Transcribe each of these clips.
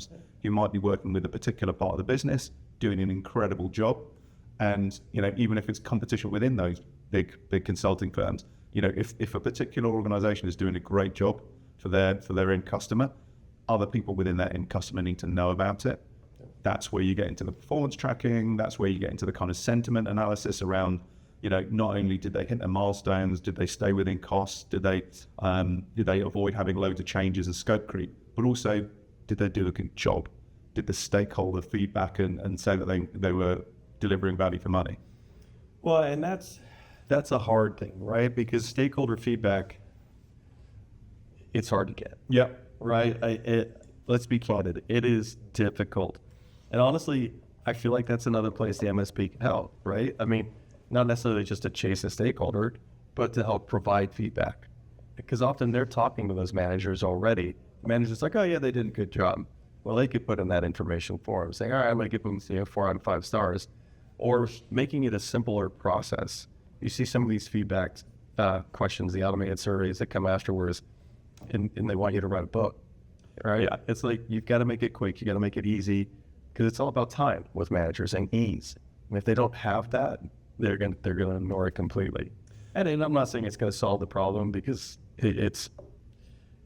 firms who might be working with a particular part of the business, doing an incredible job. And, even if it's competition within those big consulting firms, if a particular organization is doing a great job for their end customer, other people within that end customer need to know about it. That's where you get into the performance tracking. That's where you get into the kind of sentiment analysis around, not only did they hit their milestones, did they stay within costs, did they avoid having loads of changes and scope creep, but also did they do a good job? Did the stakeholder feedback and say that they were delivering value for money? Well, and that's a hard thing, right? Because stakeholder feedback, it's hard to get. Yeah. Right? Let's be candid. It is difficult. And honestly, I feel like that's another place the MSP can help, right? I mean, not necessarily just to chase a stakeholder, but to help provide feedback. Because often they're talking to those managers already. The manager's like, oh yeah, they did a good job. Well, they could put in that information for them, saying, all right, I'm going to give them 4 out of 5 stars. Or making it a simpler process. You see some of these feedback questions, the automated surveys that come afterwards, and they want you to write a book, right? Yeah. It's like, you've got to make it quick. You got to make it easy, because it's all about time with managers and ease. And if they don't have that, they're going to ignore it completely. And I'm not saying it's going to solve the problem, because it's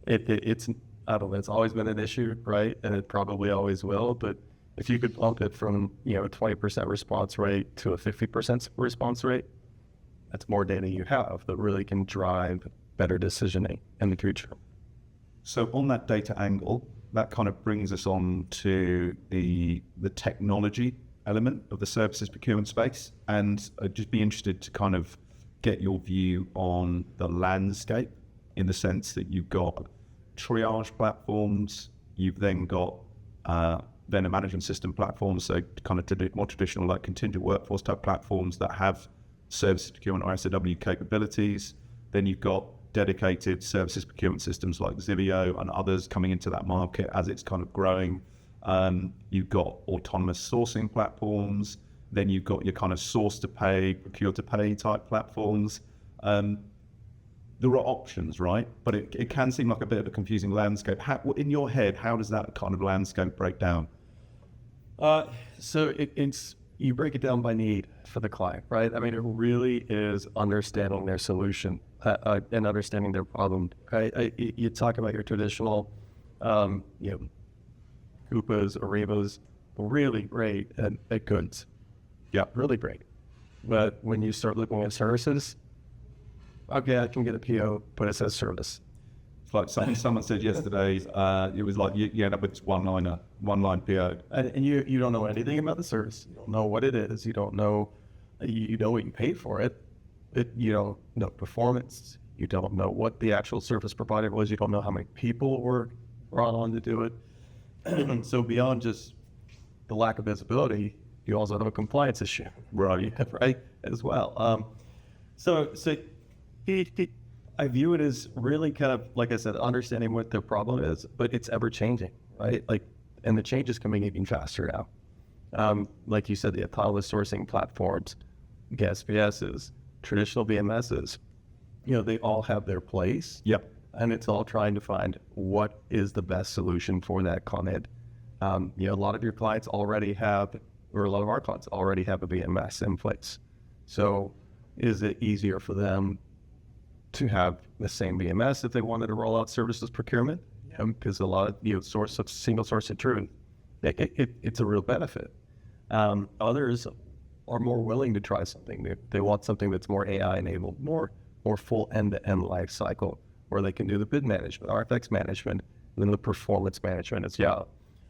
I don't know, it's always been an issue, right? And it probably always will. But if you could bump it from, a 20% response rate to a 50% response rate, that's more data you have that really can drive better decisioning in the future. So on that data angle, that kind of brings us on to the technology element of the services procurement space. And I'd just be interested to kind of get your view on the landscape, in the sense that you've got triage platforms, you've then got vendor management system platforms, so kind of more traditional like contingent workforce type platforms that have services procurement or SOW capabilities. Then you've got dedicated services procurement systems like Zivio and others coming into that market as it's kind of growing. You've got autonomous sourcing platforms. Then you've got your kind of source to pay, procure to pay type platforms. There are options, right? But it can seem like a bit of a confusing landscape. In your head, how does that kind of landscape break down? So it's you break it down by need for the client, right? I mean, it really is understanding their solution and understanding their problem. Right? You talk about your traditional, Coupas, Arivas, really great at goods. Yeah, really great. But when you start looking at services, okay, I can get a PO, but it says service. It's like someone said yesterday, it was like you end up with this one-line PO. And you don't know anything about the service. You don't know what it is. You don't know, you know what you paid for it. You don't know performance. You don't know what the actual service provider was. You don't know how many people were brought on to do it. So beyond just the lack of visibility, you also have a compliance issue. Right. Right, as well. So I view it as really kind of, like I said, understanding what the problem is, but it's ever changing, right? And the change is coming even faster now. Like you said, the autonomous sourcing platforms, GSPSs, traditional VMSs, they all have their place. Yep. And it's all trying to find what is the best solution for that client. A lot of your clients already have, or a lot of our clients already have a VMS in place. So is it easier for them to have the same VMS if they wanted to roll out services procurement? Because a lot of single source of truth, it's a real benefit. Others are more willing to try something. They want something that's more AI enabled, more full end-to-end life cycle, where they can do the bid management, RFX management, and then the performance management as well.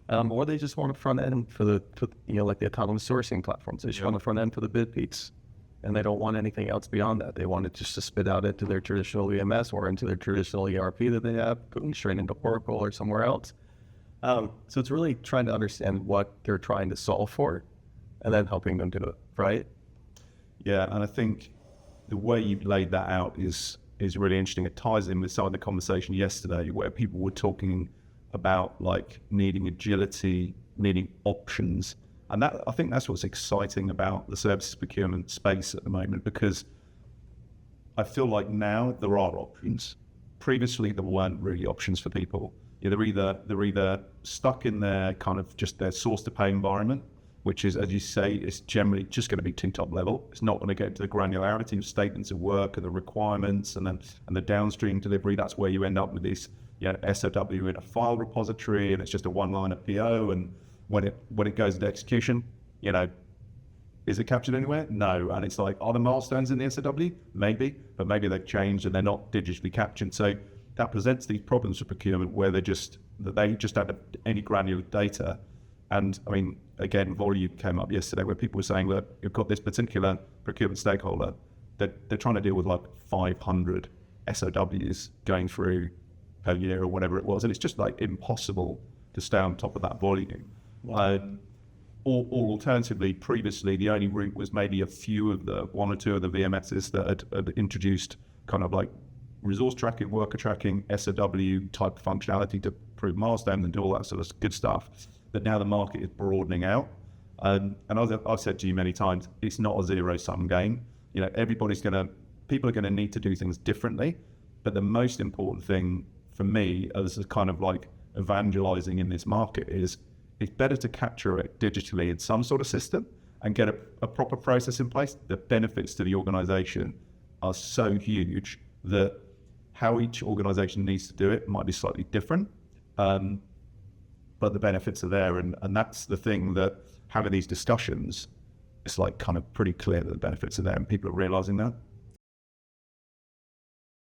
Or they just want a front end for like the autonomous sourcing platforms. They just want a front end for the bid piece. And they don't want anything else beyond that. They want it just to spit out into their traditional VMS or into their traditional ERP that they have, going straight into Oracle or somewhere else. So it's really trying to understand what they're trying to solve for and then helping them do it, right? Yeah, and I think the way you've laid that out is really interesting. It ties in with some of the conversation yesterday where people were talking about like needing agility, needing options. And I think that's what's exciting about the services procurement space at the moment, because I feel like now there are options. Previously, there weren't really options for people. they're either stuck in their kind of just their source to pay environment, which is, as you say, is generally just going to be too top level. It's not going to get to the granularity of statements of work and the requirements and the downstream delivery. That's where you end up with this SOW in a file repository, and it's just a one-liner PO. And when it goes into execution, is it captured anywhere? No. And it's like, are the milestones in the SOW? Maybe, but maybe they've changed and they're not digitally captured. So that presents these problems for procurement where they just don't have any granular data. And I mean, again, volume came up yesterday where people were saying, look, you've got this particular procurement stakeholder that they're trying to deal with like 500 SOWs going through per year or whatever it was. And it's just like impossible to stay on top of that volume. Wow. Or alternatively, previously, the only route was maybe one or two of the VMSs that had introduced kind of like resource tracking, worker tracking, SOW type functionality to prove milestones and do all that sort of good stuff. But now the market is broadening out. And as I've said to you many times, it's not a zero-sum game. People are going to need to do things differently. But the most important thing for me as a kind of like evangelizing in this market is it's better to capture it digitally in some sort of system and get a proper process in place. The benefits to the organization are so huge that how each organization needs to do it might be slightly different. But the benefits are there. And that's the thing that having these discussions, it's like kind of pretty clear that the benefits are there and people are realizing that.